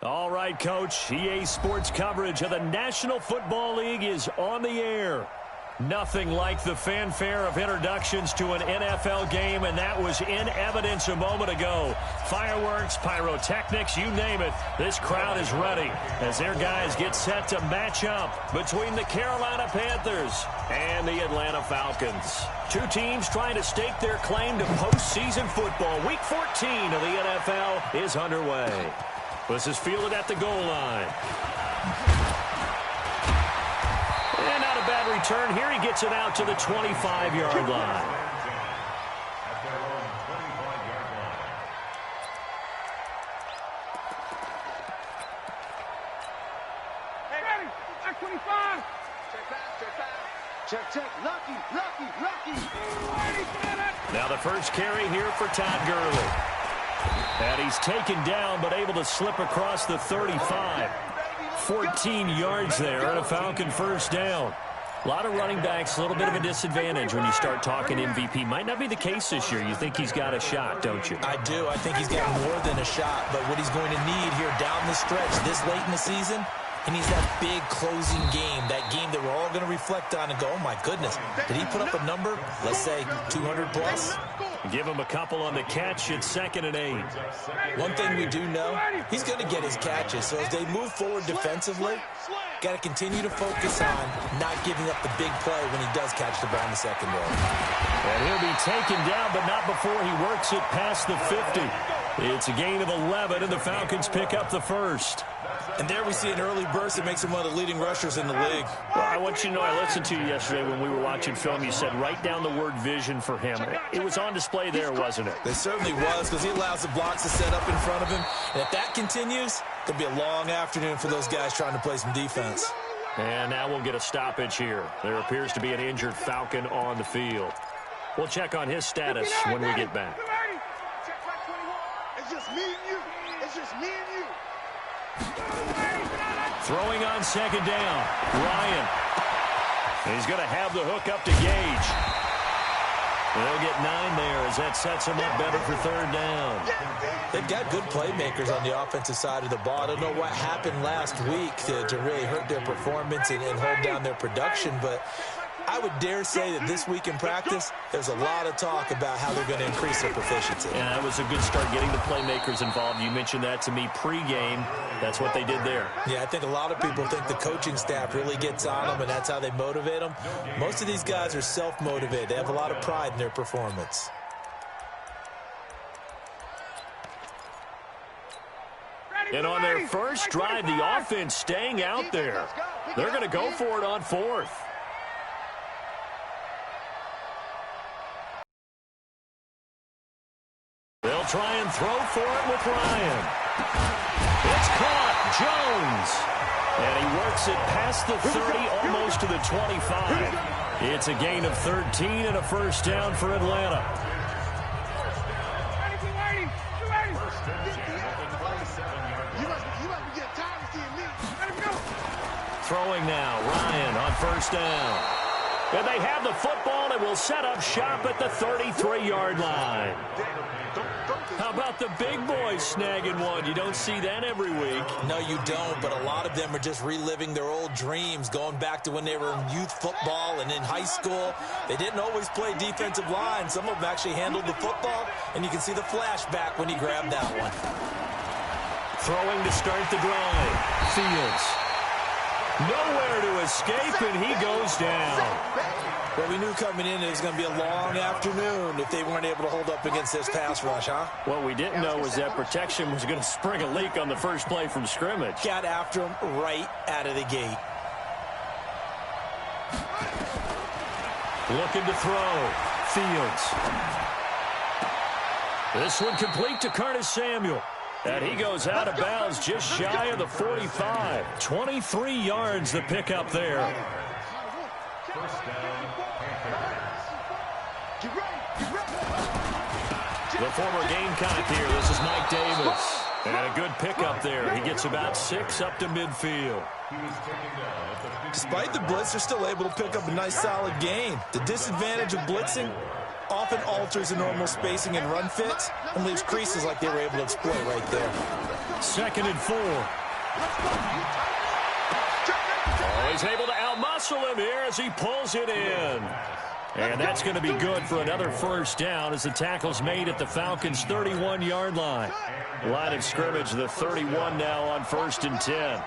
All right, Coach. EA Sports coverage of the National Football League is on the air. Nothing like the fanfare of introductions to an NFL game, and that was in evidence a moment ago. Fireworks, pyrotechnics, you name it. This crowd is ready as their guys get set to match up between the Carolina Panthers and the Atlanta Falcons. Two teams trying to stake their claim to postseason football. Week 14 of the NFL is underway. This is fielded at the goal line. And not a bad return. Here he gets it out to the 25-yard line. Hey, ready? At 25. Check. Lucky. Now the first carry here for Todd Gurley. And he's taken down, but able to slip across the 35. 14 yards there and a Falcon first down. A lot of running backs, a little bit of a disadvantage when you start talking MVP. Might not be the case this year. You think he's got a shot, don't you? I do. I think he's got more than a shot. But what he's going to need here down the stretch this late in the season, he needs that big closing game, that game that we're all going to reflect on and go, oh, my goodness, did he put up a number, let's say 200 plus? Give him a couple on the catch. It's 2nd and 8. One thing we do know, he's going to get his catches. So as they move forward defensively, got to continue to focus on not giving up the big play when he does catch the ball in the secondary. And he'll be taken down, but not before he works it past the 50. It's a gain of 11, and the Falcons pick up the first. And there we see an early burst that makes him one of the leading rushers in the league. Well, I want you to know, I listened to you yesterday when we were watching film. You said write down the word vision for him. It was on display there, wasn't it? It certainly was, because he allows the blocks to set up in front of him. And if that continues, it'll be a long afternoon for those guys trying to play some defense. And now we'll get a stoppage here. There appears to be an injured Falcon on the field. We'll check on his status when we get back. It's just me and you. Throwing on 2nd down, Ryan. He's going to have the hook up to Gage. They'll get 9 there as that sets him up better for 3rd down. They've got good playmakers on the offensive side of the ball. I don't know what happened last week to really hurt their performance and hold down their production, but I would dare say that this week in practice, there's a lot of talk about how they're going to increase their proficiency. Yeah, that was a good start getting the playmakers involved. You mentioned that to me pregame. That's what they did there. Yeah, I think a lot of people think the coaching staff really gets on them, and that's how they motivate them. Most of these guys are self-motivated. They have a lot of pride in their performance. And on their first drive, the offense staying out there. They're going to go for it on 4th. They'll try and throw for it with Ryan. It's caught. Jones. And he works it past the 30, almost to the 25. It's a gain of 13 and a first down for Atlanta. Throwing now. Ryan on first down. And they have the football and will set up shop at the 33-yard line. How about the big boys snagging one? You don't see that every week. No, you don't, but a lot of them are just reliving their old dreams, going back to when they were in youth football and in high school. They didn't always play defensive line. Some of them actually handled the football, and you can see the flashback when he grabbed that one. Throwing to start the drive. Fields. Nowhere to escape, and he goes down. Well, we knew coming in it was going to be a long afternoon if they weren't able to hold up against this pass rush, huh? What we didn't know was that protection was going to spring a leak on the first play from scrimmage. Got after him right out of the gate. Looking to throw. Fields. This one complete to Curtis Samuel. And he goes out of bounds just shy of the 45. 23 yards the pickup there. The former Gamecock here. This is Mike Davis. And a good pickup there. He gets about 6 up to midfield. Despite the blitz, they're still able to pick up a nice solid gain. The disadvantage of blitzing often alters the normal spacing and run fits and leaves creases like they were able to exploit right there. 2nd and 4. Oh, he's able to outmuscle him here as he pulls it in. And that's going to be good for another first down as the tackle's made at the Falcons' 31-yard line. Line of scrimmage, the 31 now on 1st and 10.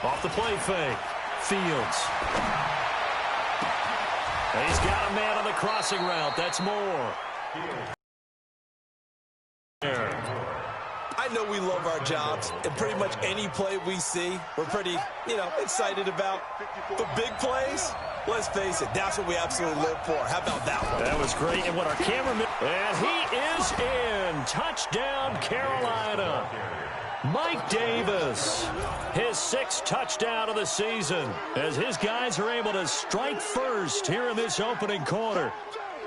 Off the play fake. Fields. And he's got a man on the crossing route. That's Moore. I know we love our jobs, and pretty much any play we see, we're pretty, excited about. The big plays, let's face it, that's what we absolutely live for. How about that one? That was great. And what our cameraman... And he is in. Touchdown, Carolina. Mike Davis, his 6th touchdown of the season, as his guys are able to strike first here in this opening quarter.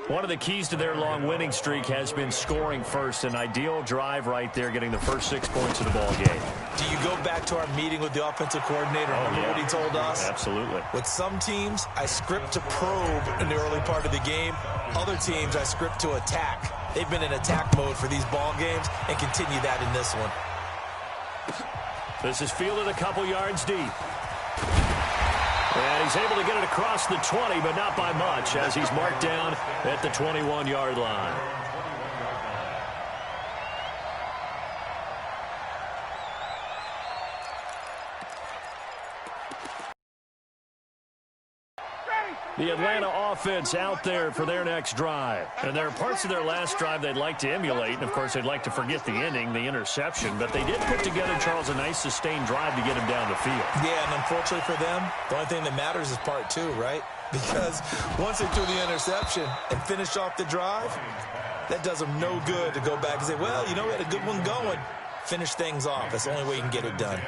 One of the keys to their long winning streak has been scoring first. An ideal drive right there, getting the first 6 points of the ball game. Do you go back to our meeting with the offensive coordinator and remember what he told us? Absolutely. With some teams, I script to probe in the early part of the game. Other teams, I script to attack. They've been in attack mode for these ball games and continue that in this one. This is fielded a couple yards deep. And he's able to get it across the 20, but not by much, as he's marked down at the 21-yard line. The Atlanta offense out there for their next drive. And there are parts of their last drive they'd like to emulate. And, of course, they'd like to forget the inning, the interception. But they did put together, Charles, a nice sustained drive to get him down the field. Yeah, and unfortunately for them, the only thing that matters is part 2, right? Because once they threw the interception and finished off the drive, that does them no good to go back and say, well, we had a good one going. Finish things off. That's the only way you can get it done.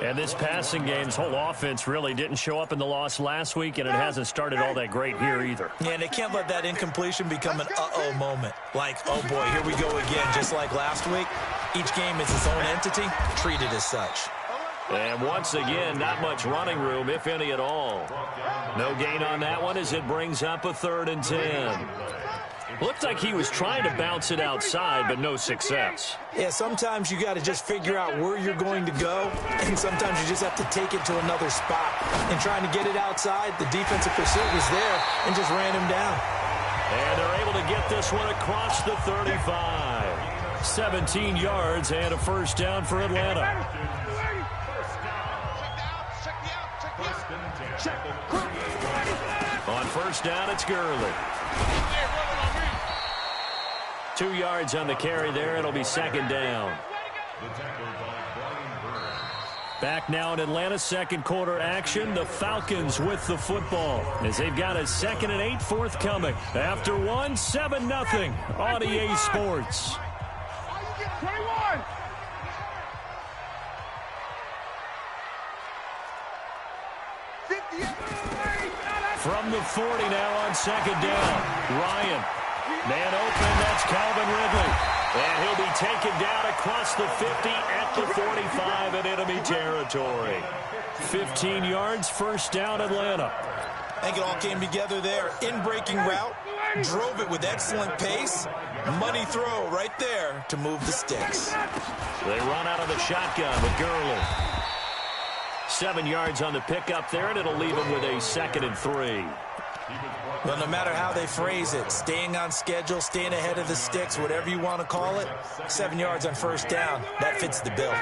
And this passing game's whole offense really didn't show up in the loss last week, and it hasn't started all that great here either. Yeah, and they can't let that incompletion become an uh-oh moment. Like, oh, boy, here we go again, just like last week. Each game is its own entity, treated as such. And once again, not much running room, if any at all. No gain on that one as it brings up a 3rd and 10. Looked like he was trying to bounce it outside, but no success. Yeah, sometimes you got to just figure out where you're going to go, and sometimes you just have to take it to another spot. And trying to get it outside, the defensive pursuit was there and just ran him down. And they're able to get this one across the 35. 17 yards and a first down for Atlanta. On first down, it's Gurley. 2 yards on the carry there. It'll be 2nd down. Back now in Atlanta, 2nd quarter action. The Falcons with the football as they've got a 2nd and 8 forthcoming. After 1, 7-0 on EA Sports. From the 40 now on 2nd down. Ryan. Man open, that's Calvin Ridley. And he'll be taken down across the 50 at the 45 in enemy territory. 15 yards, first down Atlanta. I think it all came together there. In-breaking route, drove it with excellent pace. Money throw right there to move the sticks. They run out of the shotgun with Gurley. 7 yards on the pickup there, and it'll leave him with a 2nd and 3. Well, no matter how they phrase it, staying on schedule, staying ahead of the sticks, whatever you want to call it, 7 yards on first down, that fits the bill.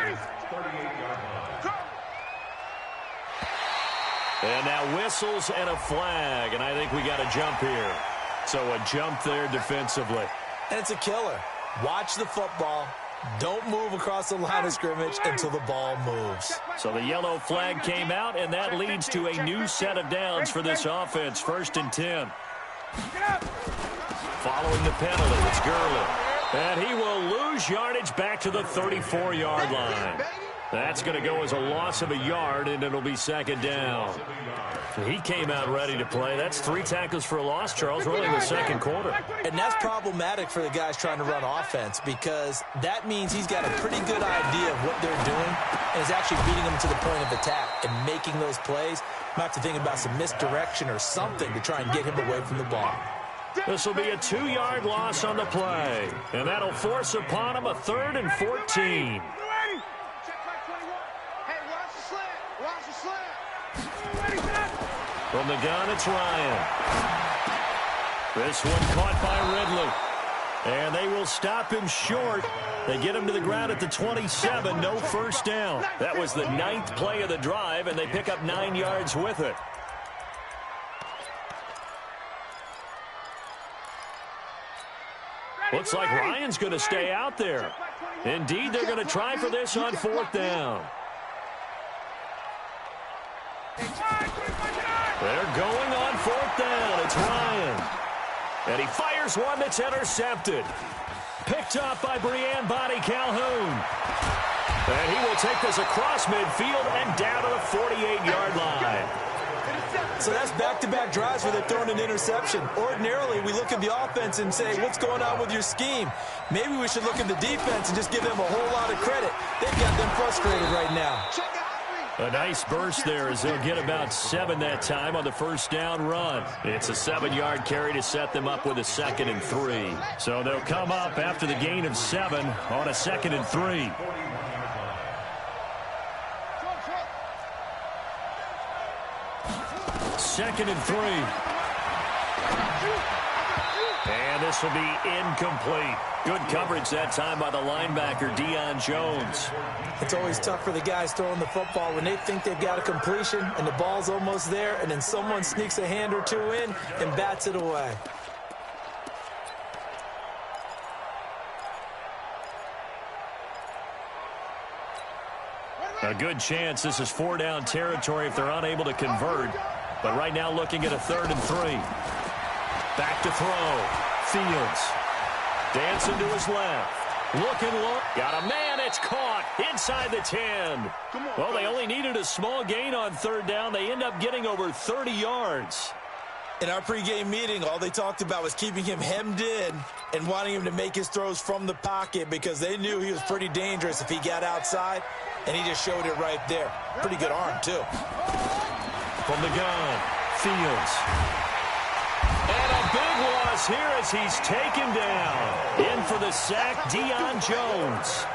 And now whistles and a flag, and I think we got a jump here. So a jump there defensively. And it's a killer. Watch the football, Don't move across the line of scrimmage until the ball moves. So the yellow flag came out, and that leads to a new set of downs for this offense. 1st and 10. Following the penalty, it's Gurley. And he will lose yardage back to the 34-yard line. That's going to go as a loss of a yard, and it'll be 2nd down. He came out ready to play. That's 3 tackles for a loss, Charles, early in the 2nd quarter. And that's problematic for the guys trying to run offense, because that means he's got a pretty good idea of what they're doing and is actually beating them to the point of attack and making those plays. Might have to think about some misdirection or something to try and get him away from the ball. This will be a 2-yard loss on the play, and that'll force upon him a 3rd and 14. From the gun, it's Ryan. This one caught by Ridley. And they will stop him short. They get him to the ground at the 27, no 1st down. That was the 9th play of the drive, and they pick up 9 yards with it. Looks like Ryan's going to stay out there. Indeed, they're going to try for this on 4th down. They're going on 4th down. It's Ryan. And he fires one that's intercepted. Picked up by Brean Bonnie Calhoun. And he will take this across midfield and down to the 48-yard line. So that's back-to-back drives where they're throwing an interception. Ordinarily, we look at the offense and say, what's going on with your scheme? Maybe we should look at the defense and just give them a whole lot of credit. They've got them frustrated right now. A nice burst there as they'll get about 7 that time on the 1st down run. It's a 7-yard carry to set them up with a 2nd and 3. So they'll come up after the gain of 7 on a 2nd and 3. Second and 3. And this will be incomplete. Good coverage that time by the linebacker, Deion Jones. It's always tough for the guys throwing the football when they think they've got a completion and the ball's almost there, and then someone sneaks a hand or 2 in and bats it away. A good chance this is 4-down territory if they're unable to convert. But right now looking at a 3rd and 3. Back to throw. Fields. Dancing to his left. Look. Got a man. It's caught inside the 10. Well, they only needed a small gain on 3rd down. They end up getting over 30 yards. In our pregame meeting, all they talked about was keeping him hemmed in and wanting him to make his throws from the pocket because they knew he was pretty dangerous if he got outside, and he just showed it right there. Pretty good arm, too. From the gun, Fields. And a big loss here as he's taken down. In for the sack, Deion Jones.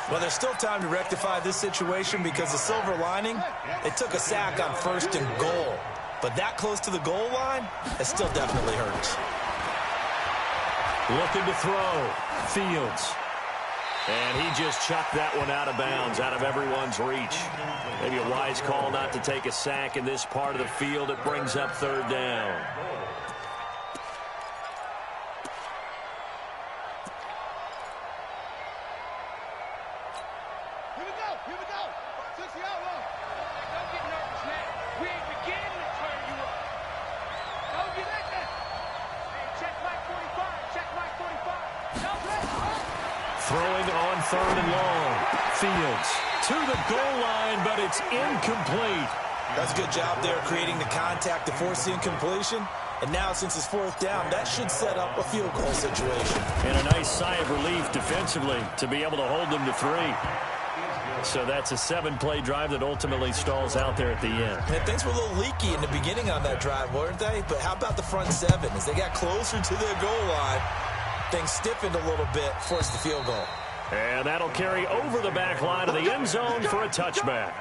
Well, there's still time to rectify this situation because the silver lining, they took a sack on 1st and goal. But that close to the goal line, it still definitely hurts. Looking to throw, Fields. And he just chucked that one out of bounds, out of everyone's reach. Maybe a wise call not to take a sack in this part of the field. It brings up 3rd down. Here we go. Switch the outlaw. Don't get nervous, man. We ain't beginning to turn you up. Don't get that there. Hey, check Mike 45. Check Mike 45. Don't play. Throwing on 3rd and long. Fields to the goal line, but it's incomplete. That's a good job there creating the contact to force the incompletion. And now, since it's 4th down, that should set up a field goal situation. And a nice sigh of relief defensively to be able to hold them to 3. So that's a 7-play drive that ultimately stalls out there at the end. And things were a little leaky in the beginning on that drive, weren't they? But how about the front 7? As they got closer to their goal line, things stiffened a little bit, forced the field goal. And that'll carry over the back line of the end zone for a touchback.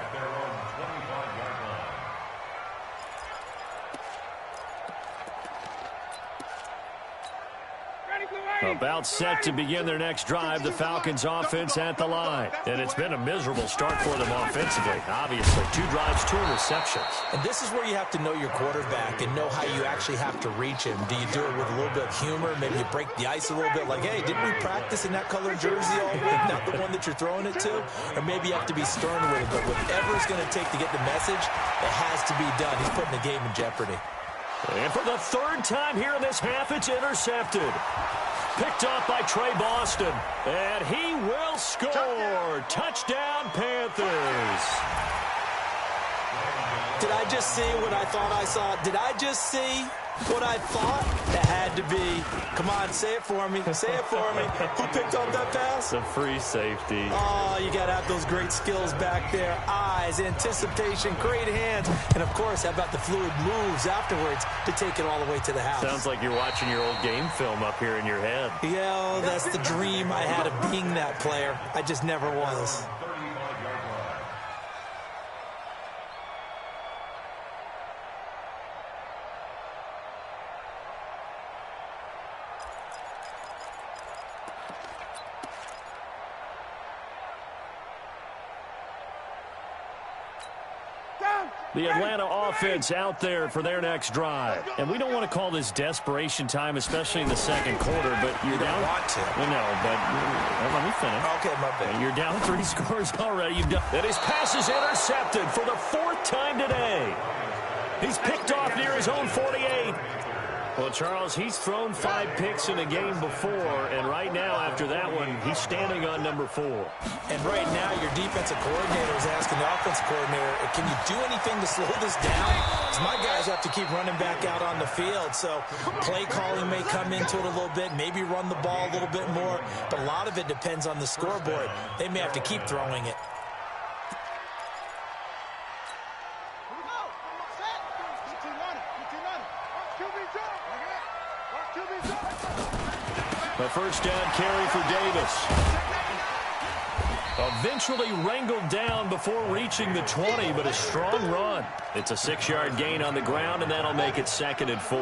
About set to begin their next drive, the Falcons offense at the line. And it's been a miserable start for them offensively, obviously. 2 drives, 2 interceptions. And this is where you have to know your quarterback and know how you actually have to reach him. Do you do it with a little bit of humor? Maybe you break the ice a little bit, like, hey, didn't we practice in that colored jersey all week, not the one that you're throwing it to? Or maybe you have to be stern with it, but whatever it's going to take to get the message, it has to be done. He's putting the game in jeopardy. And for the 3rd time here in this half, it's intercepted. Picked off by Trey Boston. And he will score. Touchdown, Panthers. Did I just see what I thought I saw? Did I just see what I thought? It had to be. Come on, say it for me. Say it for me. Who picked up that pass? The free safety. Oh, you got to have those great skills back there. Eyes, anticipation, great hands. And, of course, how about the fluid moves afterwards to take it all the way to the house? Sounds like you're watching your old game film up here in your head. Yeah, that's the dream I had of being that player. I just never was. The Atlanta offense out there for their next drive. And we don't want to call this desperation time, especially in the second quarter, but you're down. Want to. Well, no, but let me finish. Okay, my bad. You're down 3 scores already. And his pass is intercepted for the 4th time today. He's picked off near his own 48. Well, Charles, he's thrown 5 picks in a game before, and right now, after that one, he's standing on number 4. And right now, your defensive coordinator is asking the offensive coordinator, can you do anything to slow this down? Because my guys have to keep running back out on the field, so play calling may come into it a little bit, maybe run the ball a little bit more, but a lot of it depends on the scoreboard. They may have to keep throwing it. A first down carry for Davis. Eventually wrangled down before reaching the 20, but a strong run. It's a 6-yard gain on the ground, and that'll make it 2nd and 4.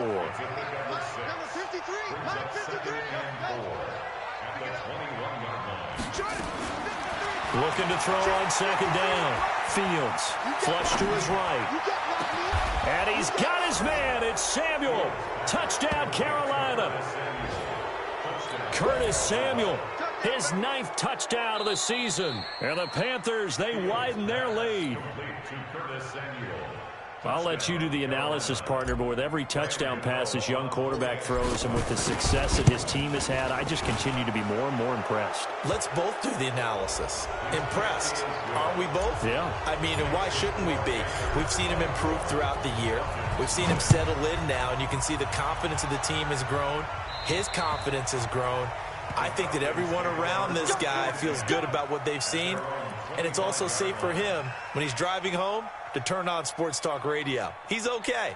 Looking to throw on 2nd down. Fields flush to his right. And he's got his man. It's Samuel. Touchdown, Carolina. Curtis Samuel, his 9th touchdown of the season. And the Panthers, they widen their lead. I'll let you do the analysis, partner, but with every touchdown pass this young quarterback throws and with the success that his team has had, I just continue to be more and more impressed. Let's both do the analysis. Impressed. Aren't we both? Yeah. I mean, and why shouldn't we be? We've seen him improve throughout the year. We've seen him settle in now, and you can see the confidence of the team has grown. His confidence has grown. I think that everyone around this guy feels good about what they've seen, and it's also safe for him when he's driving home to turn on Sports Talk Radio. He's okay.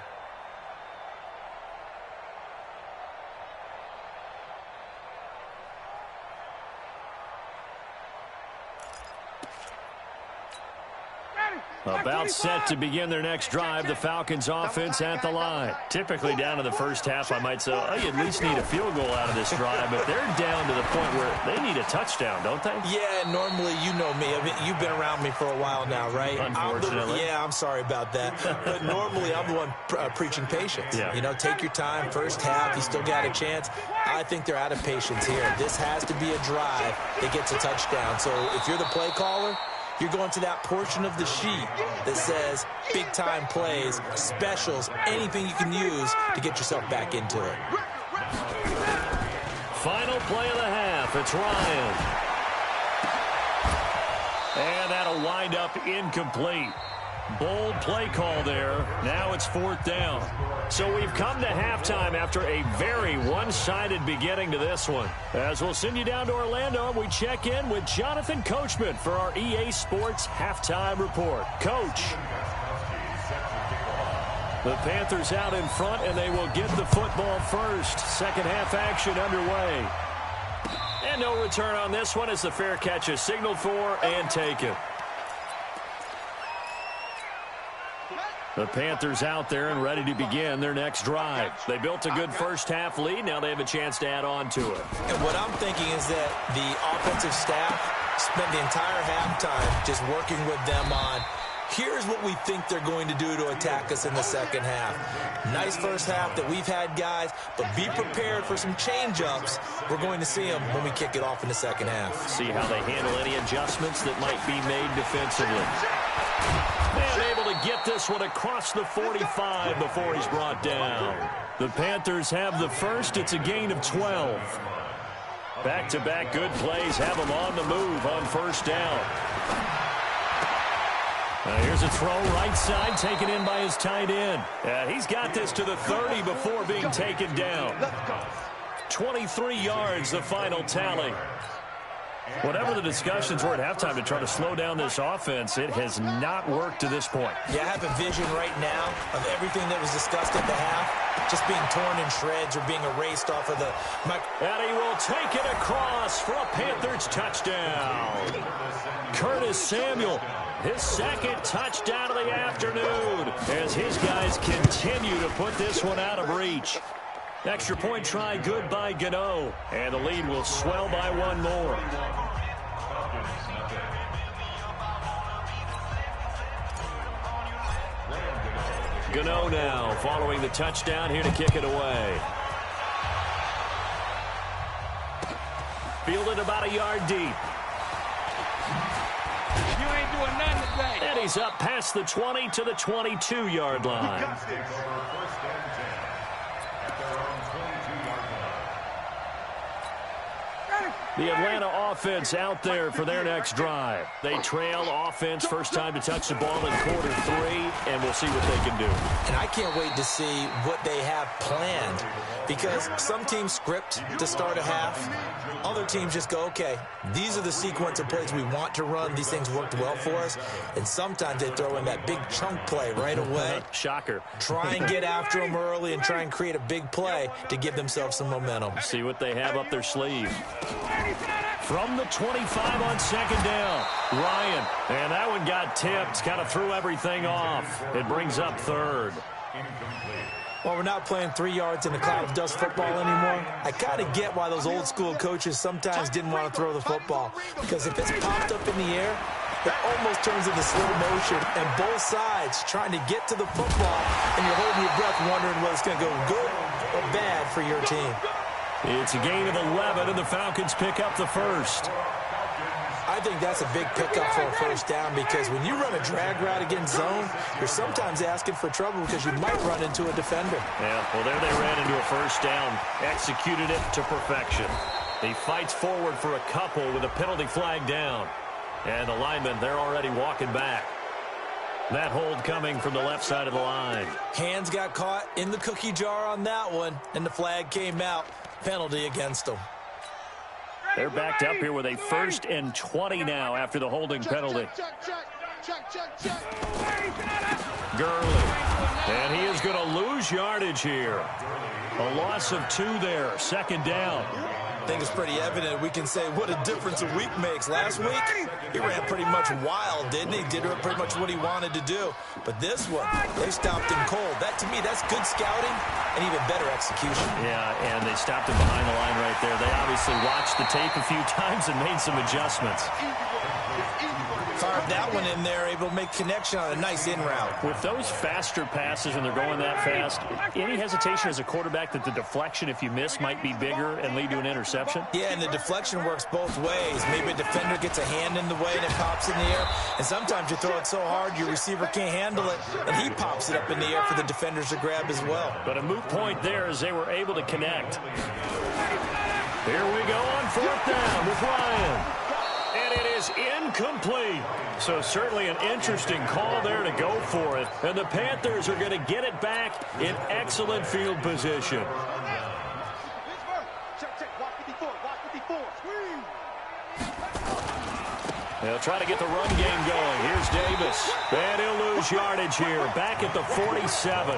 About set to begin their next drive, the Falcons offense at the line. Typically down to the first half, I might say, oh, you at least need a field goal out of this drive, but they're down to the point where they need a touchdown, don't they? Yeah, normally, you know me. I mean, you've been around me for a while now, right? Unfortunately. I'm sorry about that. But normally, I'm the one preaching patience. Yeah. You know, take your time. First half, you still got a chance. I think they're out of patience here. This has to be a drive that gets a touchdown. So if you're the play caller, you're going to that portion of the sheet that says big-time plays, specials, anything you can use to get yourself back into it. Final play of the half. It's Ryan. And that'll wind up incomplete. Bold play call there. Now it's 4th down. So we've come to halftime after a very one-sided beginning to this one. As we'll send you down to Orlando, we check in with Jonathan Coachman for our EA Sports Halftime Report. Coach. The Panthers out in front, and they will get the football first. Second half action underway. And no return on this one as the fair catch is signaled for and taken. The Panthers out there and ready to begin their next drive. They built a good first-half lead. Now they have a chance to add on to it. And what I'm thinking is that the offensive staff spent the entire halftime just working with them on, here's what we think they're going to do to attack us in the second half. Nice first half that we've had, guys, but be prepared for some change-ups. We're going to see them when we kick it off in the second half. See how they handle any adjustments that might be made defensively. And able to get this one across the 45 before he's brought down. The Panthers have the first. It's a gain of 12. Back-to-back good plays have them on the move on first down. Here's a throw right side taken in by his tight end. He's got this to the 30 before being taken down. 23 yards, the final tally. Whatever the discussions were at halftime to try to slow down this offense, it has not worked to this point. Yeah, I have a vision right now of everything that was discussed at the half just being torn in shreds or being erased off of the mic. And he will take it across for a Panthers touchdown. Curtis Samuel, his second touchdown of the afternoon as his guys continue to put this one out of reach. Extra point try good by Gano, and the lead will swell by one more. Gano now following the touchdown here to kick it away. Fielded about a yard deep. You ain't doing nothing today. And he's up past the 20 to the 22-yard line. The Atlanta offense out there for their next drive. They trail offense, first time to touch the ball in quarter 3, and we'll see what they can do. And I can't wait to see what they have planned, because some teams script to start a half. Other teams just go, okay, these are the sequence of plays we want to run. These things worked well for us. And sometimes they throw in that big chunk play right away. Shocker. Try and get after them early and try and create a big play to give themselves some momentum. See what they have up their sleeve. From the 25 on second down, Ryan. And that one got tipped, kind of threw everything off. It brings up third. Well, we're not playing 3 yards in a cloud of dust football anymore. I kind of get why those old school coaches sometimes didn't want to throw the football, because if it's popped up in the air, it almost turns into slow motion, and both sides trying to get to the football, and you're holding your breath wondering whether it's going to go good or bad for your team. It's a gain of 11, and the Falcons pick up the first. I think that's a big pickup for a first down, because when you run a drag route against zone, you're sometimes asking for trouble because you might run into a defender. Yeah, well, there they ran into a first down, executed it to perfection. He fights forward for a couple with a penalty flag down. And the linemen, they're already walking back. That hold coming from the left side of the line. Hands got caught in the cookie jar on that one, and the flag came out. Penalty against them. They're backed up here with a 1st and 20 now after the holding penalty. Gurley. And he is going to lose yardage here. A loss of 2 there. Second down. I think it's pretty evident. We can say what a difference a week makes. Last week, he ran pretty much wild, didn't he? Did pretty much what he wanted to do. But this one, they stopped him cold. That, to me, that's good scouting and even better execution. Yeah, and they stopped him behind the line right there. They obviously watched the tape a few times and made some adjustments. Fired that one in there, able to make connection on a nice in route. With those faster passes when they're going that fast, any hesitation as a quarterback that the deflection, if you miss, might be bigger and lead to an interception? Yeah, and the deflection works both ways. Maybe a defender gets a hand in the way and it pops in the air. And sometimes you throw it so hard your receiver can't handle it, and he pops it up in the air for the defenders to grab as well. But a moot point there as they were able to connect. Here we go on 4th down with Ryan. And it is incomplete. So certainly an interesting call there to go for it. And the Panthers are going to get it back in excellent field position. They'll try to get the run game going. Here's Davis. And he'll lose yardage here. Back at the 47.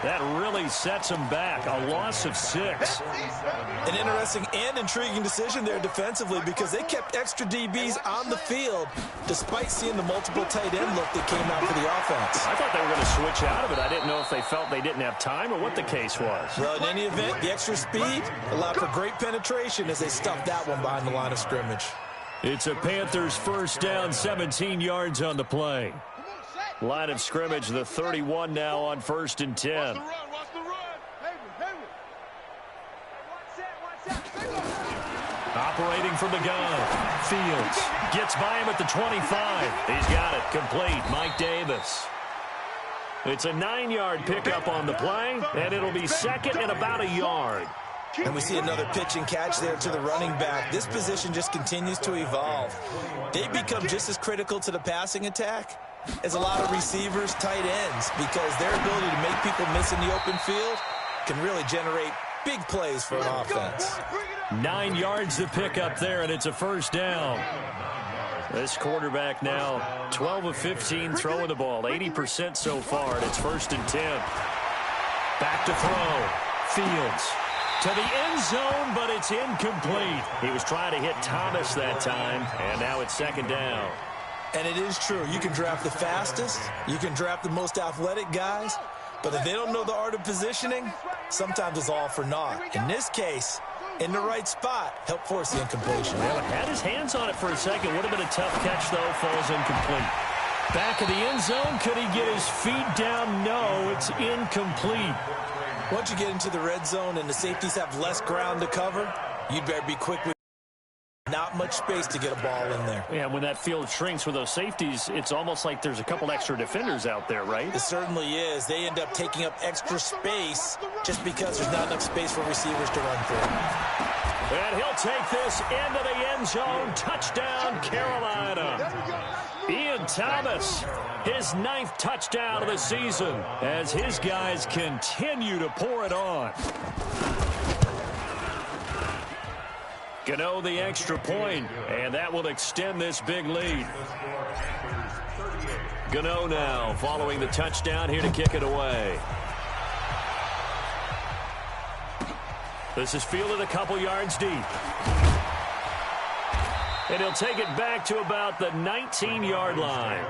That really sets them back. A loss of 6. An interesting and intriguing decision there defensively because they kept extra DBs on the field despite seeing the multiple tight end look that came out for the offense. I thought they were going to switch out of it. I didn't know if they felt they didn't have time or what the case was. Well, in any event, the extra speed allowed for great penetration as they stuffed that one behind the line of scrimmage. It's a Panthers first down, 17 yards on the play. Line of scrimmage, the 31 now on 1st and 10. Operating from the gun. Fields gets by him at the 25. He's got it. Complete. Mike Davis. It's a 9-yard pickup on the play, and it'll be second and about a yard. And we see another pitch and catch there to the running back. This position just continues to evolve. They become just as critical to the passing attack as a lot of receivers, tight ends, because their ability to make people miss in the open field can really generate big plays for an offense. 9 yards to pick up there, and it's a first down. This quarterback now 12 of 15 throwing the ball, 80% so far, and it's 1st and 10. Back to throw. Fields to the end zone, but it's incomplete. He was trying to hit Thomas that time, and now it's 2nd down. And it is true. You can draft the fastest. You can draft the most athletic guys. But if they don't know the art of positioning, sometimes it's all for naught. In this case, in the right spot, help force the incompletion. Well, had his hands on it for a second. Would have been a tough catch, though. Falls incomplete. Back of the end zone. Could he get his feet down? No, it's incomplete. Once you get into the red zone and the safeties have less ground to cover, you'd better be quick with not much space to get a ball in there. Yeah, when that field shrinks with those safeties, it's almost like there's a couple extra defenders out there, right? It certainly is. They end up taking up extra space just because there's not enough space for receivers to run through. And he'll take this into the end zone. Touchdown, Carolina. Ian Thomas, his 9th touchdown of the season as his guys continue to pour it on. Gano the extra point, and that will extend this big lead. Gano now following the touchdown here to kick it away. This is fielded a couple yards deep. And he'll take it back to about the 19-yard line.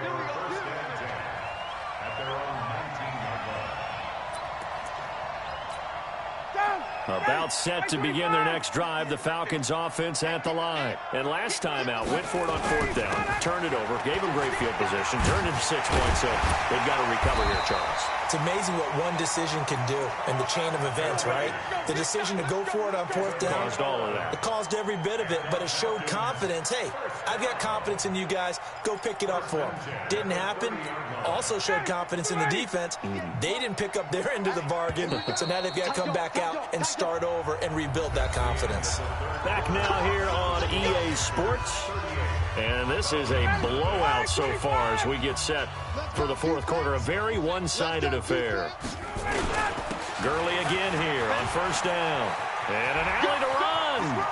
About set to begin their next drive, the Falcons offense at the line. And last time out, went for it on 4th down, turned it over, gave them great field position, turned into 6 points, so they've got to recover here, Charles. It's amazing what one decision can do in the chain of events, right? The decision to go for it on 4th down. Caused all of that. It caused every bit of it, but it showed confidence. Hey, I've got confidence in you guys. Go pick it up for them. Didn't happen. Also showed confidence in the defense. They didn't pick up their end of the bargain, so now they've got to come back out and start over and rebuild that confidence. Back now here on EA Sports. And this is a blowout so far as we get set for the 4th quarter. A very one-sided affair. Gurley again here on 1st down. And an alley to run.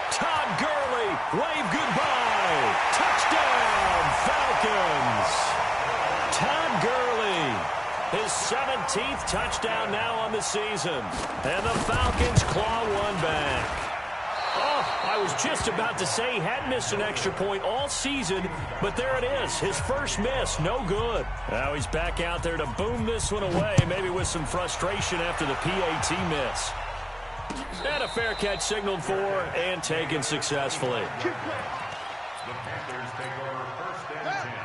Todd Gurley, wave goodbye. Touchdown, Falcons. Todd Gurley, his 17th touchdown now on the season. And the Falcons claw one back. Oh, I was just about to say he hadn't missed an extra point all season, but there it is. His first miss, no good. Now he's back out there to boom this one away, maybe with some frustration after the PAT miss. And a fair catch signaled for and taken successfully.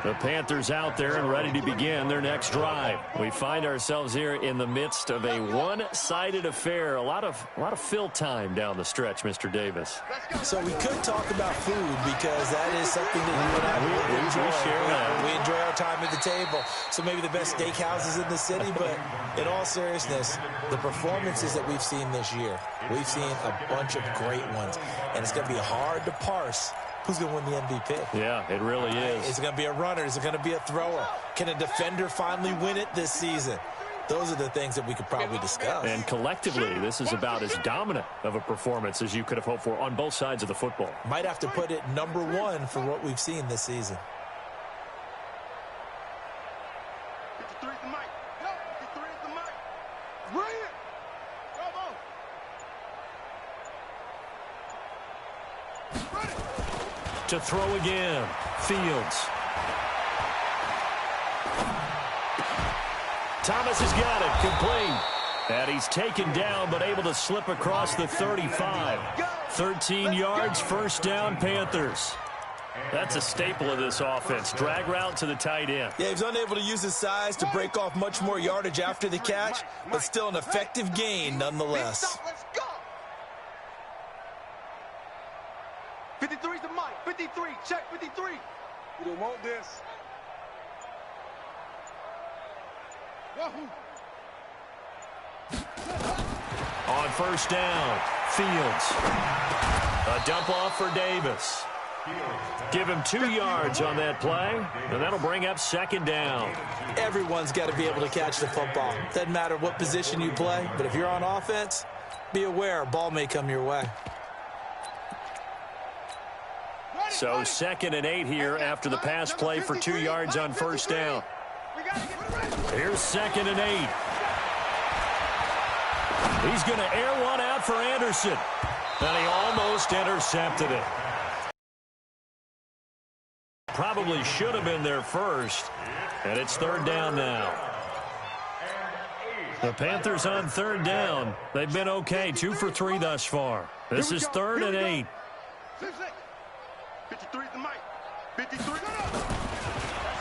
The Panthers out there and ready to begin their next drive. We find ourselves here in the midst of a one-sided affair. A lot of fill time down the stretch, Mr. Davis. So we could talk about food because that is something that you and I really enjoy. We share that. We enjoy our time at the table. So maybe the best steakhouses in the city, but in all seriousness, the performances that we've seen this year, we've seen a bunch of great ones, and it's going to be hard to parse who's going to win the MVP. Yeah, it really is. Is it going to be a runner? Is it going to be a thrower? Can a defender finally win it this season? Those are the things that we could probably discuss. And collectively, this is about as dominant of a performance as you could have hoped for on both sides of the football. Might have to put it number 1 for what we've seen this season. To throw again. Fields. Thomas has got it. Complete. And he's taken down, but able to slip across the 35. 13 yards, first down, Panthers. That's a staple of this offense. Drag route to the tight end. Yeah, he's unable to use his size to break off much more yardage after the catch, but still an effective gain nonetheless. Let's go. 53's the mic. 53. Check 53. We don't want this. Wahoo. On first down, Fields. A dump off for Davis. Give him 2 yards on that play, and that'll bring up second down. Everyone's got to be able to catch the football. Doesn't matter what position you play, but if you're on offense, be aware a ball may come your way. So 2nd and 8 here after the pass play for 2 yards on first down. Here's 2nd and 8. He's going to air one out for Anderson. And he almost intercepted it. Probably should have been there first. And it's 3rd down now. The Panthers on 3rd down. They've been okay. 2 for 3 thus far. This is 3rd and 8. 53 the mic. 53.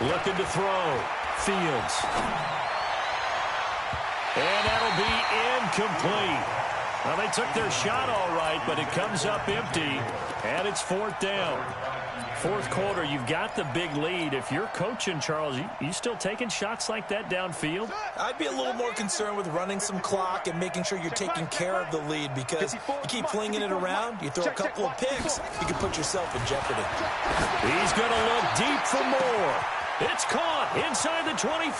Looking to throw. Fields. And that'll be incomplete. Well, they took their shot all right, but it comes up empty, and it's 4th down. 4th quarter, you've got the big lead. If you're coaching, Charles, you still taking shots like that downfield? I'd be a little more concerned with running some clock and making sure you're taking care of the lead, because you keep flinging it around, you throw a couple of picks, you can put yourself in jeopardy. He's going to look deep for more. It's caught inside the 25.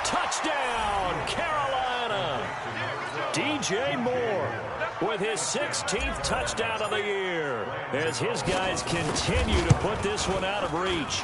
Touchdown, Carolina. DJ Moore with his 16th touchdown of the year as his guys continue to put this one out of reach.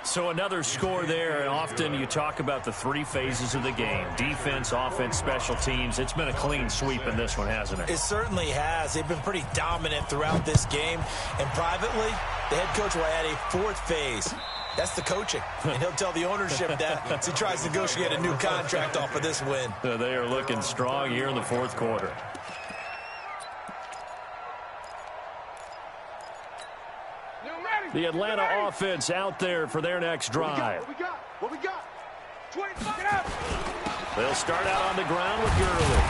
So another score there, and often you talk about the 3 phases of the game: defense, offense, special teams. It's been a clean sweep in this one, hasn't it? It certainly has. They've been pretty dominant throughout this game, and privately, the head coach will add a 4th phase. That's the coaching, and he'll tell the ownership that as he tries to negotiate a new contract off of this win. They are looking strong here in the 4th quarter. The Atlanta offense out there for their next drive. What we got? 25. They'll start out on the ground with Gurley.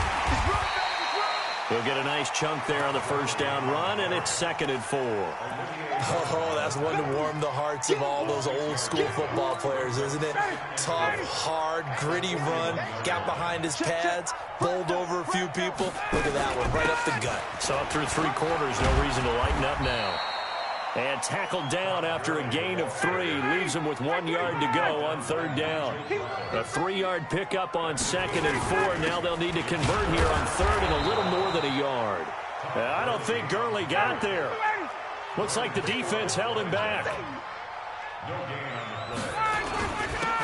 They'll get a nice chunk there on the first down run, and it's 2nd and 4. Oh, that's one to warm the hearts of all those old school football players, isn't it? Tough, hard, gritty run, got behind his pads, bowled over a few people. Look at that one, right up the gut. Saw through 3 quarters, no reason to lighten up now. And tackled down after a gain of 3. Leaves him with 1 yard to go on 3rd down. A 3-yard pickup on 2nd and 4. Now they'll need to convert here on 3rd and a little more than a yard. I don't think Gurley got there. Looks like the defense held him back.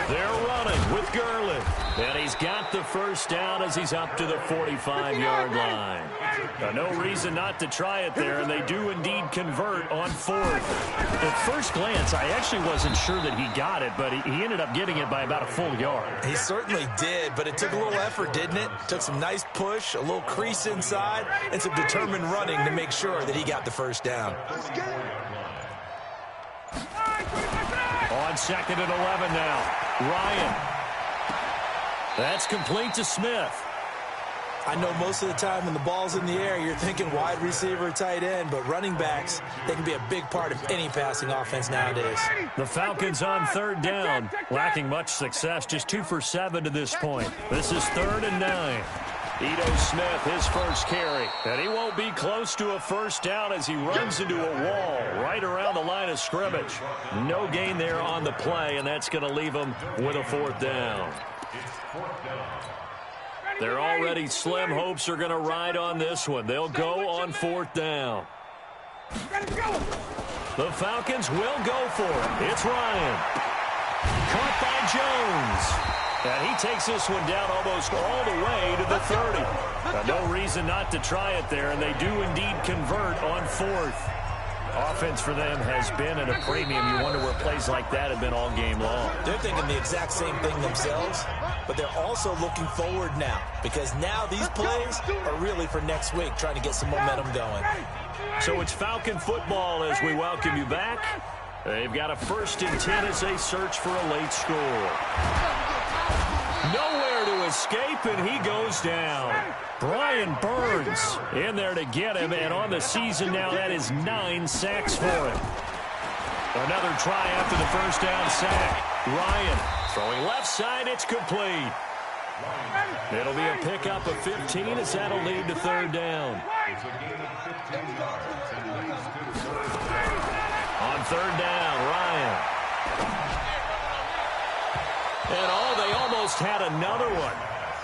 They're running with Gurley. And he's got the first down as he's up to the 45-yard line. No reason not to try it there, and they do indeed convert on 4th. At first glance, I actually wasn't sure that he got it, but he ended up getting it by about a full yard. He certainly did, but it took a little effort, didn't it? Took some nice push, a little crease inside, and some determined running to make sure that he got the first down. On 2nd and 11 now, Ryan. That's complete to Smith. I know most of the time when the ball's in the air, you're thinking wide receiver, tight end, but running backs, they can be a big part of any passing offense nowadays. The Falcons on 3rd down, lacking much success, just 2 for 7 to this point. This is 3rd and 9. Ito Smith, his first carry, and he won't be close to a first down as he runs into a wall right around the line of scrimmage. No gain there on the play, and that's going to leave him with a 4th down. Their already slim hopes are going to ride on this one. They'll go on 4th down. The Falcons will go for it. It's Ryan. Caught by Jones. And he takes this one down almost all the way to the 30. No reason not to try it there, and they do indeed convert on 4th. Offense for them has been at a premium. You wonder where plays like that have been all game long. They're thinking the exact same thing themselves, but they're also looking forward now because now these plays are really for next week, trying to get some momentum going. So it's Falcon football as we welcome you back. They've got a 1st and 10 as they search for a late score. Nowhere to escape, and he goes down. Brian Burns in there to get him, and on the season now, that is 9 sacks for him. Another try after the first down sack. Ryan throwing left side, it's complete. It'll be a pickup of 15 as that'll lead to 3rd down. On 3rd down, Ryan. And they almost had another one.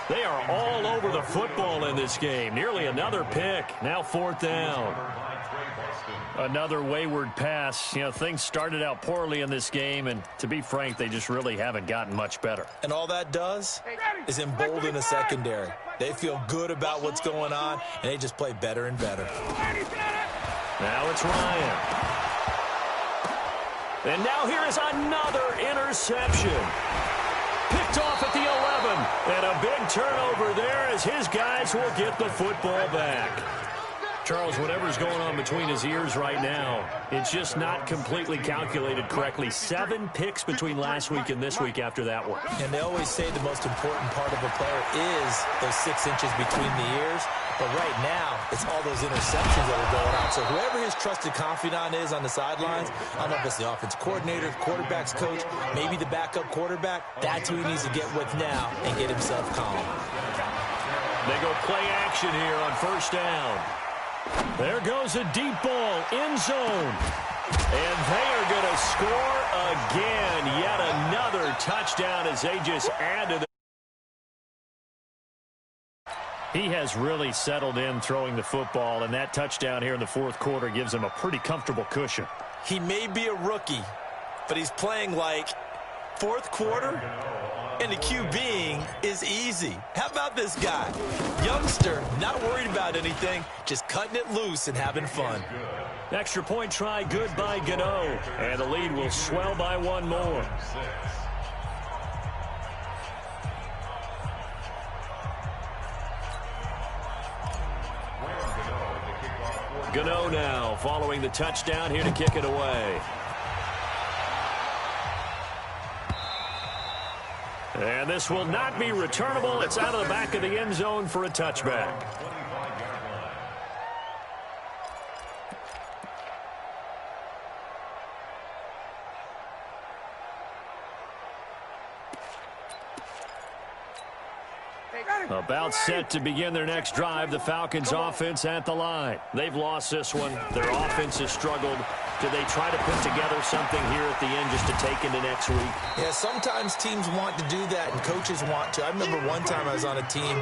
They are all over the football in this game. Nearly another pick. Now 4th down. Another wayward pass. You know, things started out poorly in this game, and to be frank, they just really haven't gotten much better. And all that does is embolden a secondary. They feel good about what's going on, and they just play better and better. Now it's Ryan. And now here is another interception. Picked off at the 11. And a big turnover there as his guys will get the football back. Charles, whatever's going on between his ears right now, it's just not completely calculated correctly. 7 picks between last week and this week after that one. And they always say the most important part of a player is those 6 inches between the ears. But right now, it's all those interceptions that are going on. So whoever his trusted confidant is on the sidelines, I don't know if it's the offense coordinator, the quarterback's coach, maybe the backup quarterback, that's who he needs to get with now and get himself calm. They go play action here on 1st down. There goes a deep ball, end zone. And they are going to score again. Yet another touchdown as they just add to the... He has really settled in throwing the football, and that touchdown here in the 4th quarter gives him a pretty comfortable cushion. He may be a rookie, but he's playing like 4th quarter, and the QBing is easy. How about this guy? Youngster, not worried about anything, just cutting it loose and having fun. Extra point try, good by Gano. And the lead will swell by 1 more. Gano now following the touchdown here to kick it away. And this will not be returnable. It's out of the back of the end zone for a touchback. About set to begin their next drive, the Falcons offense at the line. They've lost this one. Their offense has struggled. Do they try to put together something here at the end just to take into next week? Yeah, sometimes teams want to do that and coaches want to. I remember one time I was on a team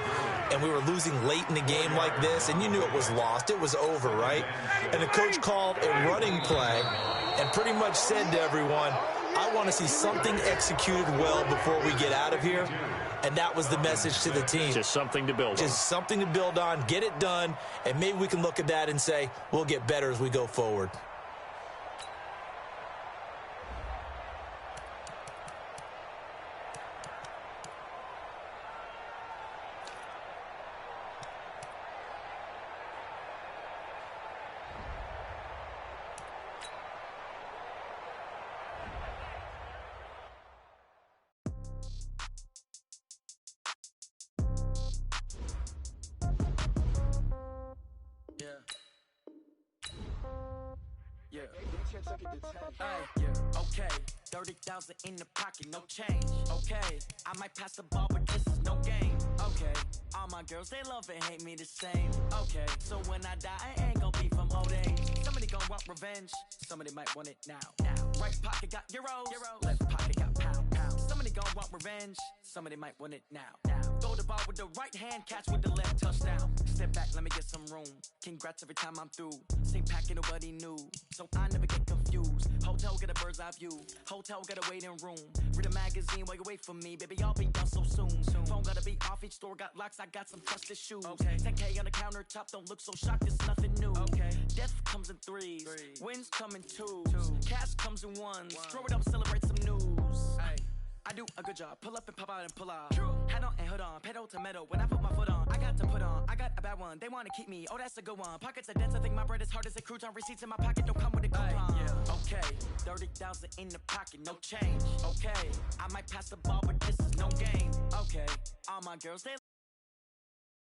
and we were losing late in the game like this, and you knew it was lost. It was over, right? And the coach called a running play and pretty much said to everyone, I want to see something executed well before we get out of here. And that was the message to the team. Just something to build on. Just something to build on, get it done, and maybe we can look at that and say, we'll get better as we go forward. Okay, 30,000 in the pocket, no change. Okay, I might pass the ball, but this is no game. Okay, all my girls, they love and hate me the same. Okay, so when I die, I ain't gonna be from old age. Somebody gonna want revenge, somebody might want it now. Right pocket got euros, left pocket got pounds. Somebody gonna want revenge, somebody might want it now. Throw the ball with the right hand, catch with the left, touchdown. Step back, let me get some room. Congrats every time I'm through. Same packet, nobody knew, so I never get confused. Hotel get a bird's eye view. Hotel get a waiting room. Read a magazine while you wait for me. Baby, I'll be done so soon. Phone gotta be off, each store got locks. I got some trusted shoes. 10K on the countertop, don't look so shocked, it's nothing new. Death comes in threes. Wins come in twos. Cash comes in ones. Throw it up, celebrate some news. I do a good job. Pull up and pop out and pull out. Hat on and hood on. Pedal to metal. When I put my foot on, I got to put on. I got a bad one. They want to keep me. Oh, that's a good one. Pockets are dense. I think my bread is hard as a crouton. Receipts in my pocket don't come with a coupon. Okay, 30,000 in the pocket, no change. Okay, I might pass the ball, but this is no game. Okay, all my girls, they